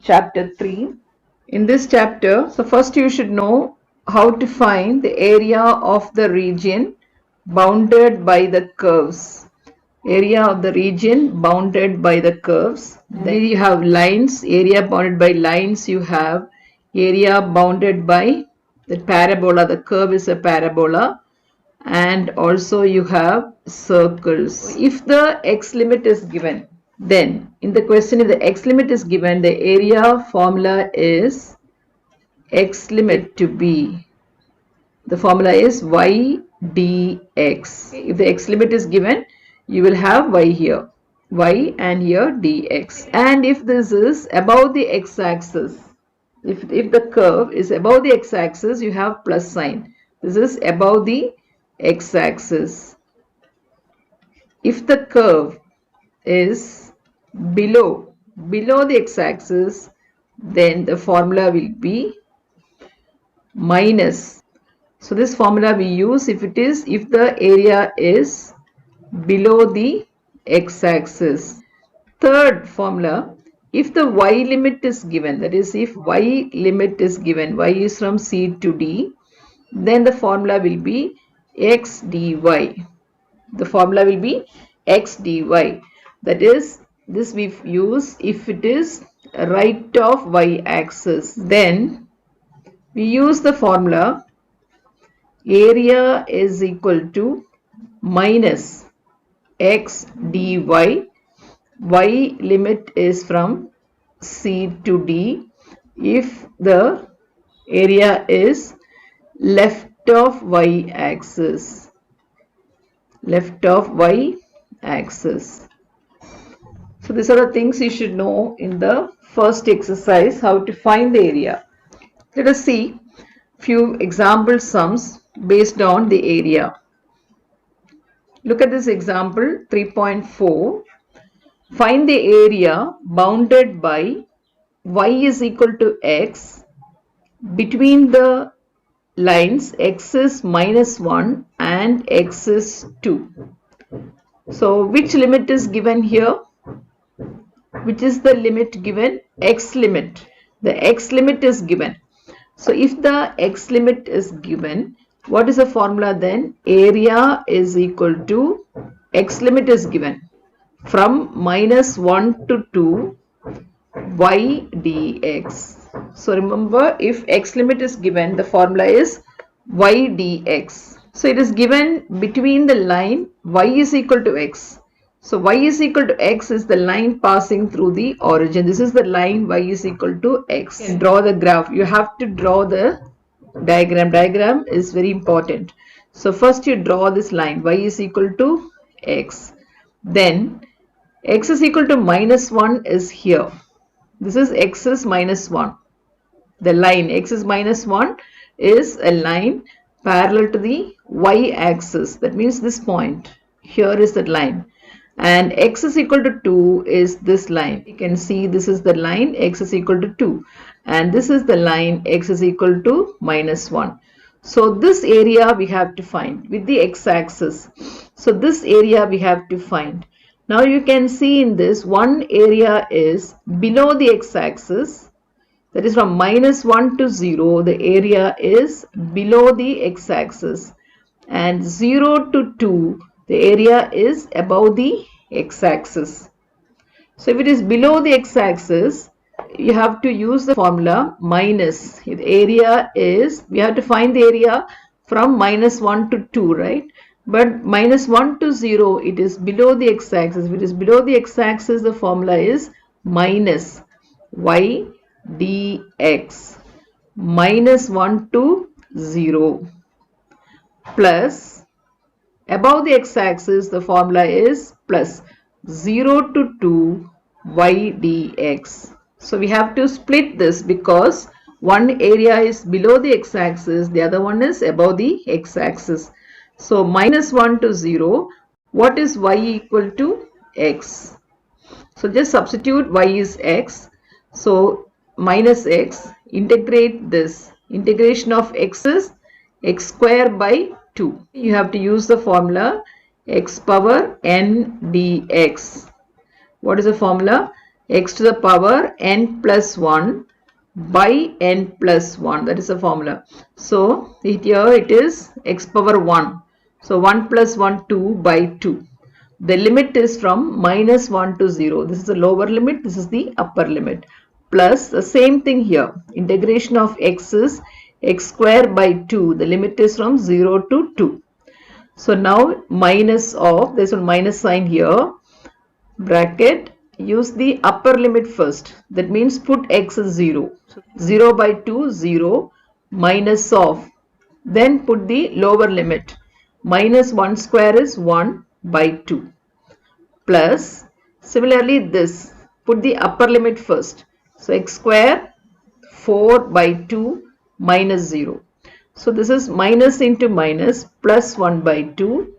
Chapter 3. In this chapter, so first you should know how to find the area of the region bounded by the curves. Area of the region bounded by the curves. Then you have lines, area bounded by lines. You have area bounded by the parabola. The curve is a parabola. And also you have circles. If the x limit is given, then in the question, if the x limit is given, the area formula is x limit to be, the formula is y dx. If the x limit is given, you will have y here, y, and here dx. And if this is above the x-axis, if the curve is above the x-axis, you have plus sign. This is above the x-axis. If the curve is below the x-axis, then the formula will be minus. So this formula we use if the area is below the x-axis. Third formula, if the y limit is given, that is if y limit is given, y is from C to D, then the formula will be x dy. The formula will be x dy. That is, this we use if it is right of y axis. Then we use the formula area is equal to minus x dy. Y limit is from C to D if the area is left of y axis. Left of y axis. So these are the things you should know in the first exercise, how to find the area. Let us see few example sums based on the area. Look at this example 3.4. Find the area bounded by y is equal to x between the lines x is minus 1 and x is 2. So which limit is given here? Which is the limit given? X limit. The x limit is given. So if the x limit is given, what is the formula then? Area is equal to, x limit is given from minus 1 to 2 y dx. So remember, if x limit is given, the formula is y dx. So it is given between the line y is equal to x. So y is equal to x is the line passing through the origin. This is the line y is equal to x. And draw the graph. You have to draw the diagram. Diagram is very important. So first you draw this line y is equal to x. Then x is equal to minus 1 is here. This is x is minus 1. The line x is minus 1 is a line parallel to the y axis. That means this point. Here is that line. And x is equal to 2 is this line. You can see this is the line x is equal to 2. And this is the line x is equal to minus 1. So this area we have to find with the x-axis. So this area we have to find. Now you can see in this one area is below the x-axis. That is from minus 1 to 0. The area is below the x-axis. And 0 to 2. The area is above the x-axis. So if it is below the x-axis, you have to use the formula minus. If the area is, we have to find the area from minus 1 to 2, right? But minus 1 to 0, it is below the x-axis. If it is below the x-axis, the formula is minus y dx. Minus 1 to 0 plus above the x-axis, the formula is plus 0 to 2 y dx. So we have to split this because one area is below the x-axis, the other one is above the x-axis. So minus 1 to 0, what is y equal to? X. So just substitute y is x. So minus x, integrate this. Integration of x is x square by 2. You have to use the formula x power n dx. What is the formula? x to the power n plus 1 by n plus 1. That is the formula. So here it is x power 1. So 1 plus 1, 2 by 2. The limit is from minus 1 to 0. This is the lower limit. This is the upper limit. Plus the same thing here. Integration of x is x square by 2. The limit is from 0 to 2. So now minus of, there's a minus sign here, bracket, use the upper limit first. That means put x as 0. 0 by 2, 0, minus of. Then put the lower limit. Minus 1 square is 1 by 2. Plus, similarly this, put the upper limit first. So x square, 4 by 2, minus 0. So this is minus into minus, plus 1 by 2,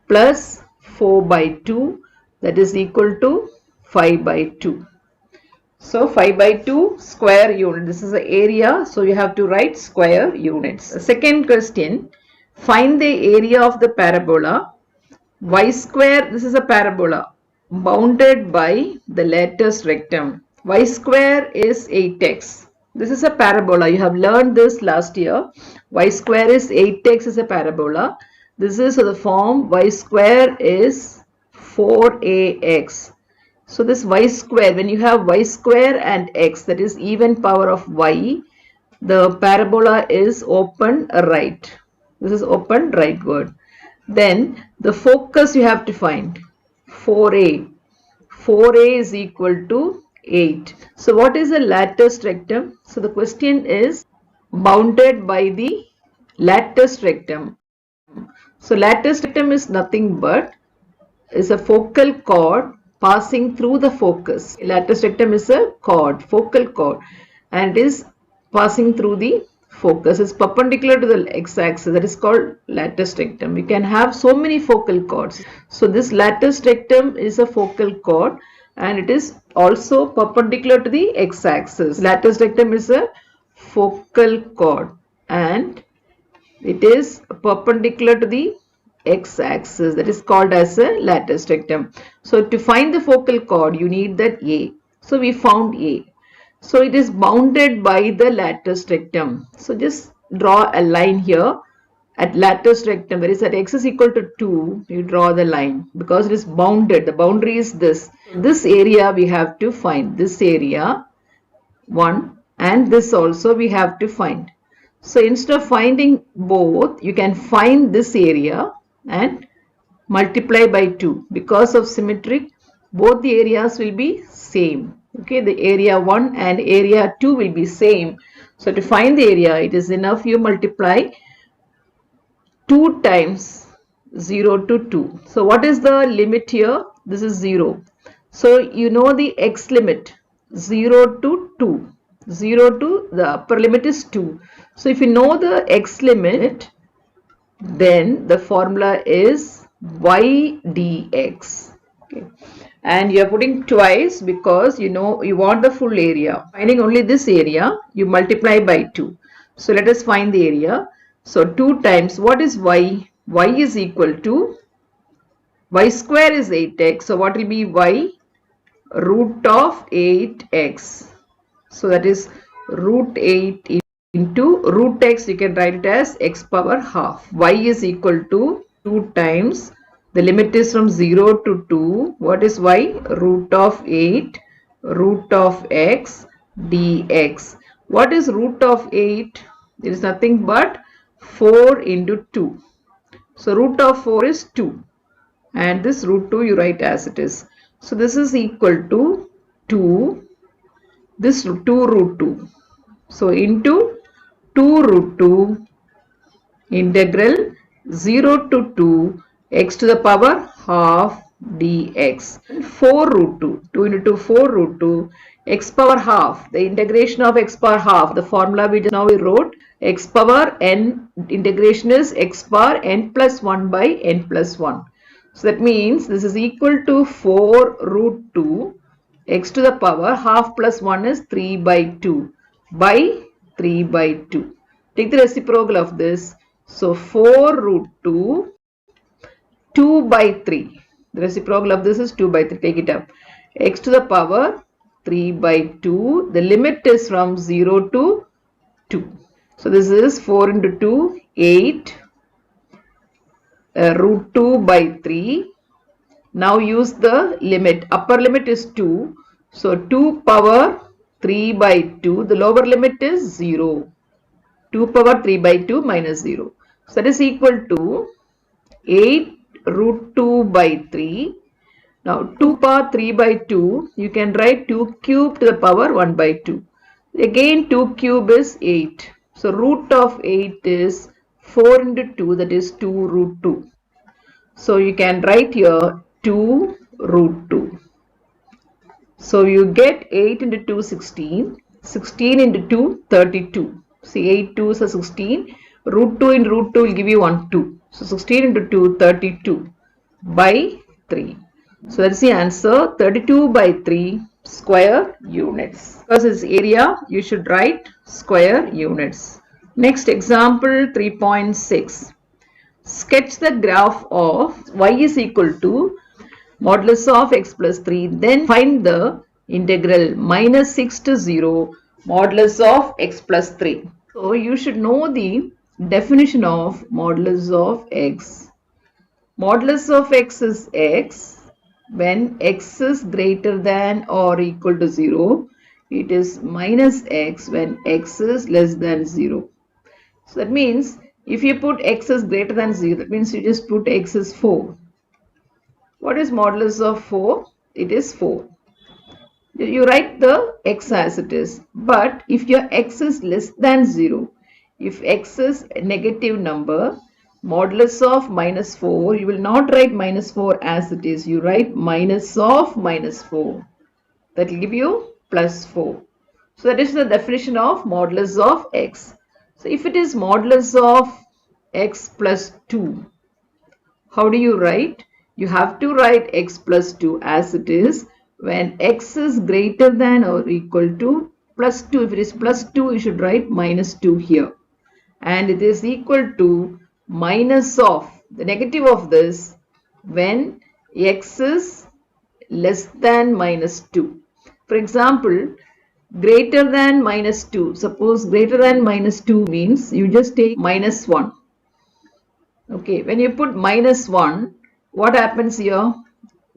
plus 4 by 2, that is equal to 5 by 2. So 5 by 2 square unit. This is the area. So you have to write square units. Second question. Find the area of the parabola. Y square. This is a parabola bounded by the lattice rectum. Y square is 8x. This is a parabola. You have learned this last year. Y square is 8x is a parabola. This is the form y square is 4ax. So this y square, when you have y square and x, that is even power of y, the parabola is open right. This is open rightward. Then the focus you have to find, 4a. 4a is equal to 8. So what is the lattice rectum? So the question is bounded by the lattice rectum. So lattice rectum is nothing but is a focal chord passing through the focus. Lattice rectum is a chord, focal chord, and is passing through the focus. It's perpendicular to the x-axis. That is called lattice rectum. We can have so many focal chords. So this lattice rectum is a focal chord and it is also perpendicular to the x-axis. Lattice rectum is a focal chord and it is perpendicular to the x-axis. That is called as a lattice rectum. So to find the focal chord you need that A. So we found A. So it is bounded by the lattice rectum. So just draw a line here at lattice rectum. That is at x is equal to 2. You draw the line because it is bounded. The boundary is this. This area we have to find. This area 1 and this also we have to find. So instead of finding both, you can find this area and multiply by 2. Because of symmetric, both the areas will be same. Okay, the area 1 and area 2 will be same. So to find the area, it is enough you multiply 2 times 0 to 2. So what is the limit here? This is 0. So you know the x limit, 0 to 2. 0 to the upper limit is 2. So if you know the x limit, then the formula is y dx. Okay. And you are putting twice because you know you want the full area. Finding only this area, you multiply by 2. So let us find the area. So 2 times, what is y? Y is equal to, y square is 8x. So what will be y? Root of 8x. So that is root 8 into root x, you can write it as x power half. Y is equal to 2 times, the limit is from 0 to 2. What is y? Root of 8, root of x dx. What is root of 8? It is nothing but 4 into 2. So root of 4 is 2. And this root 2 you write as it is. So this is equal to 2. This 2 root 2. So into 2 root 2 integral 0 to 2 x to the power half dx. 4 root 2. 2 into 2, 4 root 2 x power half. The integration of x power half. The formula we just now we wrote, x power n, integration is x power n plus 1 by n plus 1. So that means this is equal to 4 root 2 x to the power half plus 1 is 3 by 2 by 3 by 2. Take the reciprocal of this. So 4 root 2, 2 by 3. The reciprocal of this is 2 by 3. Take it up. X to the power 3 by 2. The limit is from 0 to 2. So this is 4 into 2, 8. Root 2 by 3. Now use the limit. Upper limit is 2. So 2 power 3 by 2. The lower limit is 0. 2 power 3 by 2 minus 0. So that is equal to 8 root 2 by 3. Now 2 power 3 by 2. You can write 2 cube to the power 1 by 2. Again 2 cube is 8. So root of 8 is 4 into 2, that is 2 root 2. So you can write here 2 root 2. So you get 8 into 2, 16. 16 into 2, 32. See, 8 2s are 16. Root 2 in root 2 will give you 1, 2. So 16 into 2, 32 by 3. So that's the answer, 32 by 3 square units. Because it's area, you should write square units. Next example 3.6. Sketch the graph of y is equal to modulus of x plus 3. Then find the integral minus 6 to 0 modulus of x plus 3. So you should know the definition of modulus of x. Modulus of x is x. When x is greater than or equal to 0, it is minus x when x is less than 0. So that means if you put x is greater than 0, that means you just put x is 4. What is modulus of 4? It is 4. You write the x as it is. But if your x is less than 0, if x is a negative number, modulus of minus 4, you will not write minus 4 as it is. You write minus of minus 4. That will give you plus 4. So that is the definition of modulus of x. So if it is modulus of x plus 2, how do you write? You have to write x plus 2 as it is when x is greater than or equal to plus 2. If it is plus 2, you should write minus 2 here. And it is equal to minus of the negative of this when x is less than minus 2. For example, greater than minus 2. Suppose greater than minus 2 means you just take minus 1. Okay, when you put minus 1, what happens here?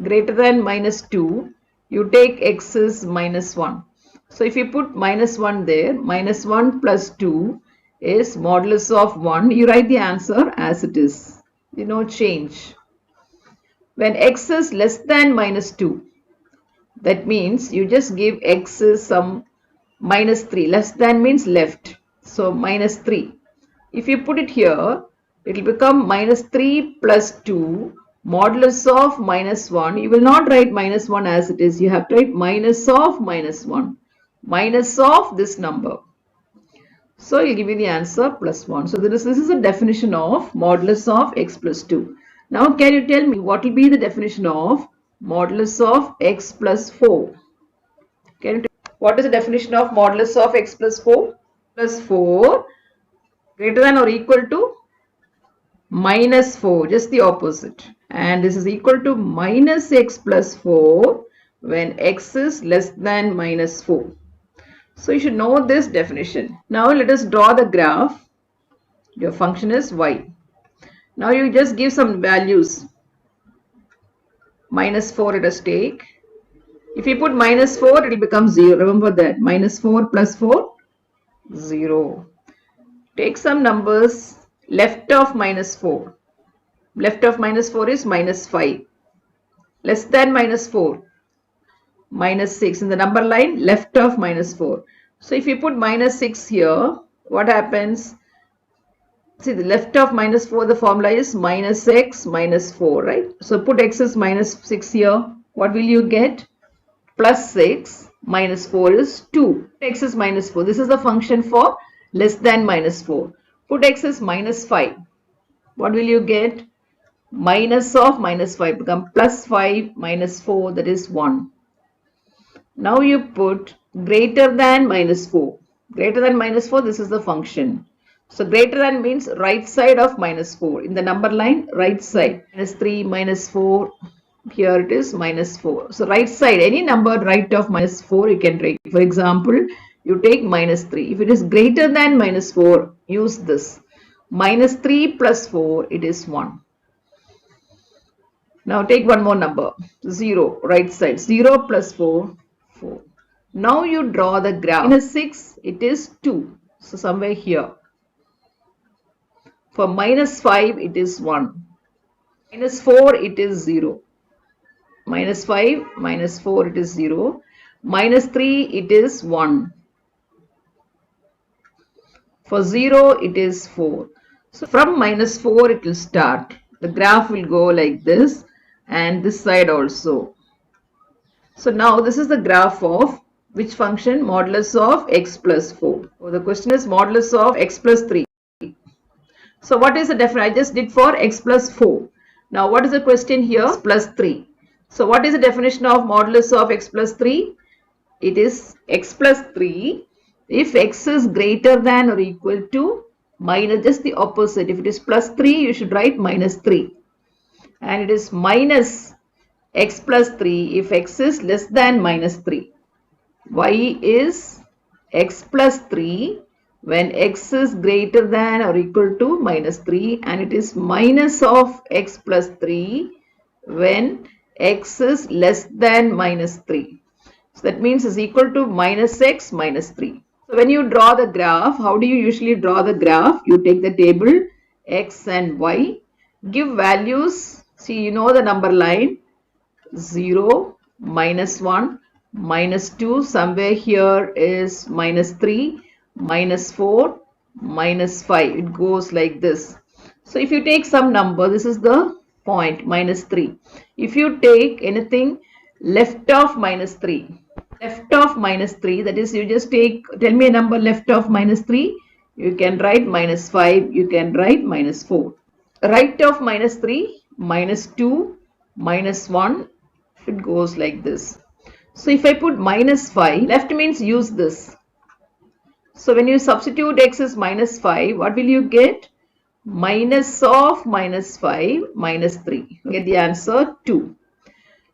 Greater than minus 2, you take x is minus 1. So if you put minus 1 there, minus 1 plus 2 is modulus of 1. You write the answer as it is. You know, change. When x is less than minus 2, that means you just give x is some minus 3. Less than means left. So minus 3. If you put it here, it will become minus 3 plus 2 modulus of minus 1. You will not write minus 1 as it is. You have to write minus of minus 1. Minus of this number. So you will give you the answer plus 1. So this is a definition of modulus of x plus 2. Now can you tell me what will be the definition of modulus of x plus 4? Can you tell me what is the definition of modulus of x plus 4? Plus 4 greater than or equal to minus 4, just the opposite. And this is equal to minus x plus 4 when x is less than minus 4. So you should know this definition. Now let us draw the graph. Your function is y. Now you just give some values. Minus 4 let us take. If you put minus 4, it will become 0. Remember that. Minus 4 plus 4, 0. Take some numbers left of minus 4. Left of minus 4 is minus 5. Less than minus 4. Minus 6 in the number line, left of minus 4. So if you put minus 6 here, what happens? See, the left of minus 4, the formula is minus x minus 4, right? So put x is minus 6 here. What will you get? Plus 6 minus 4 is 2. X is minus 4. This is the function for less than minus 4. Put x is minus 5. What will you get? Minus of minus 5 become plus 5 minus 4, that is 1. Now you put greater than minus 4. Greater than minus 4, this is the function. So greater than means right side of minus 4. In the number line, right side. Minus 3, minus 4, Here it is minus 4. So right side, any number right of minus 4 you can take. For example, you take minus 3. If it is greater than minus 4, use this. Minus 3 plus 4, it is 1. Now take one more number. 0, right side. 0 plus 4, 4. Now you draw the graph. Minus 6, it is 2. So somewhere here. For minus 5, it is 1. Minus 4, it is 0. Minus 5, minus 4, it is 0. Minus 3, it is 1. For 0, it is 4. So from minus 4, it will start. The graph will go like this, and this side also. So now this is the graph of which function? Modulus of x plus 4. So the question is modulus of x plus 3. So what is the definition? I just did for x plus 4. Now what is the question here? X plus 3. So what is the definition of modulus of x plus 3? It is x plus 3 if x is greater than or equal to minus, just the opposite. If it is plus 3, you should write minus 3. And it is minus x plus 3 if x is less than minus 3. Y is x plus 3 when x is greater than or equal to minus 3, and it is minus of x plus 3 when x is less than minus 3. So that means is equal to minus x minus 3. So when you draw the graph, how do you usually draw the graph? You take the table x and y, give values. See, you know the number line 0, minus 1, minus 2, somewhere here is minus 3, minus 4, minus 5. It goes like this. So if you take some number, this is the point, minus 3. If you take anything left of minus 3, left of minus 3, that is, you just take, tell me a number left of minus 3. You can write minus 5, you can write minus 4. Right of minus 3, minus 2, minus 1, it goes like this. So if I put minus 5, left means use this. So when you substitute x is minus 5, what will you get? Minus of minus 5 minus 3. You get the answer 2.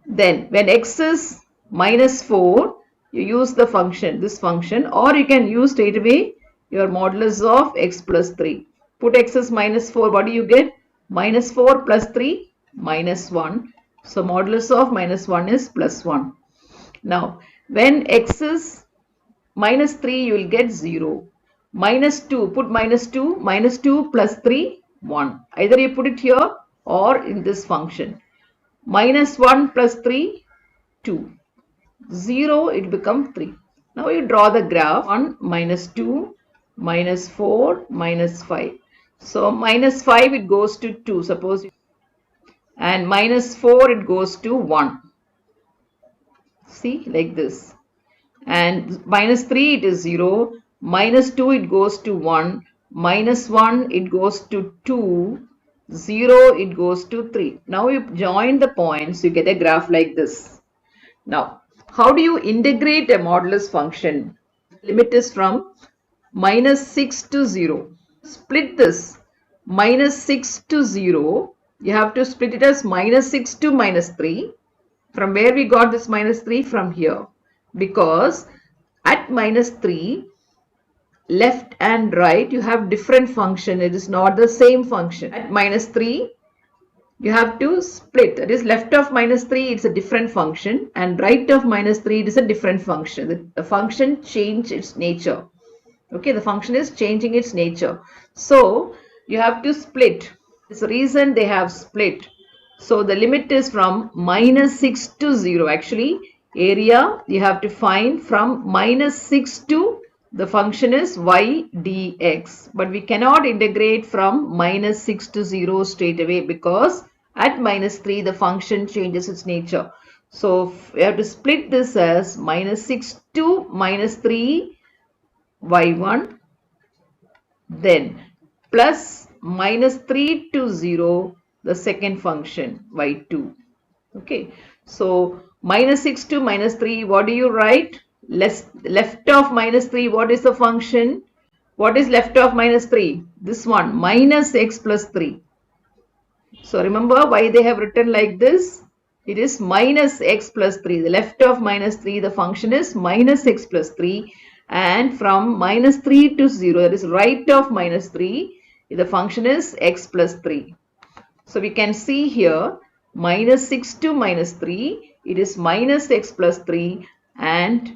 Then when x is minus 4, you use the function, this function, or you can use straight away your modulus of x plus 3. Put x is minus 4, what do you get? Minus 4 plus 3, minus 1. So modulus of minus 1 is plus 1. Now when x is minus 3, you will get 0. Minus 2, put minus 2, minus 2 plus 3, 1. Either you put it here or in this function. Minus 1 plus 3, 2. 0, it becomes 3. Now you draw the graph. 1, minus 2, minus 4, minus 5. So minus 5, it goes to 2, suppose. And minus 4, it goes to 1. See, like this. And minus 3, it is 0. Minus 2, it goes to 1. Minus 1, it goes to 2. 0, it goes to 3. Now you join the points, you get a graph like this. Now, how do you integrate a modulus function? Limit is from minus 6 to 0. Split this. Minus 6 to 0. You have to split it as minus 6 to minus 3. From where we got this minus 3? From here. Because at minus 3, left and right, you have different function. It is not the same function. At minus 3, you have to split. That is, left of minus 3, it's a different function. And right of minus 3, it is a different function. The function changed its nature. Okay, the function is changing its nature. So, you have to split. This reason they have split. So, the limit is from minus 6 to 0. Actually, area you have to find from minus 6 to, the function is y dx. But we cannot integrate from minus 6 to 0 straight away because at minus 3, the function changes its nature. So, we have to split this as minus 6 to minus 3 y1, then plus minus 3 to 0, the second function y2. Okay, so minus 6 to minus 3, what do you write? Left of minus 3, what is the function? What is left of minus 3? This one, minus x plus 3. So remember why they have written like this? it is minus x plus 3. The left of minus 3, the function is minus x plus 3. And from minus 3 to 0, that is right of minus 3, the function is x plus 3. So we can see here minus 6 to minus 3, it is minus x plus 3, and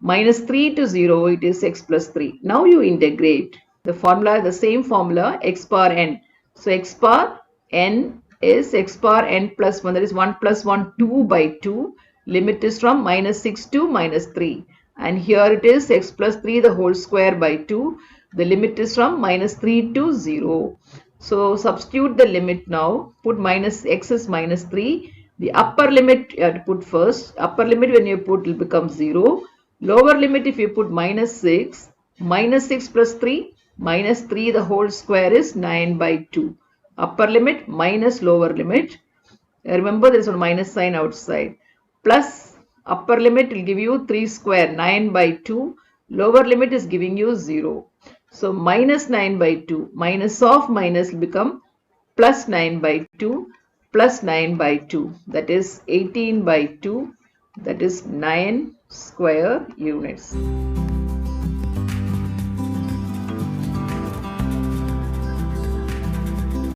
minus 3 to 0, it is x plus 3. Now you integrate. The formula, the same formula, x power n. So x power n is x power n plus 1, that is 1 plus 1, 2 by 2. Limit is from minus 6 to minus 3. And here it is x plus 3 the whole square by 2. The limit is from minus 3 to 0. So substitute the limit now. Put minus x is minus 3. The upper limit you have to put first. Upper limit when you put will become 0. Lower limit if you put minus 6. Minus 6 plus 3. Minus 3 the whole square is 9 by 2. Upper limit minus lower limit. Remember there is a minus sign outside. Plus upper limit will give you 3 square 9 by 2. Lower limit is giving you 0. So minus 9 by 2. Minus of minus will become plus 9 by 2 plus 9 by 2. That is 18 by 2. That is 9 square units.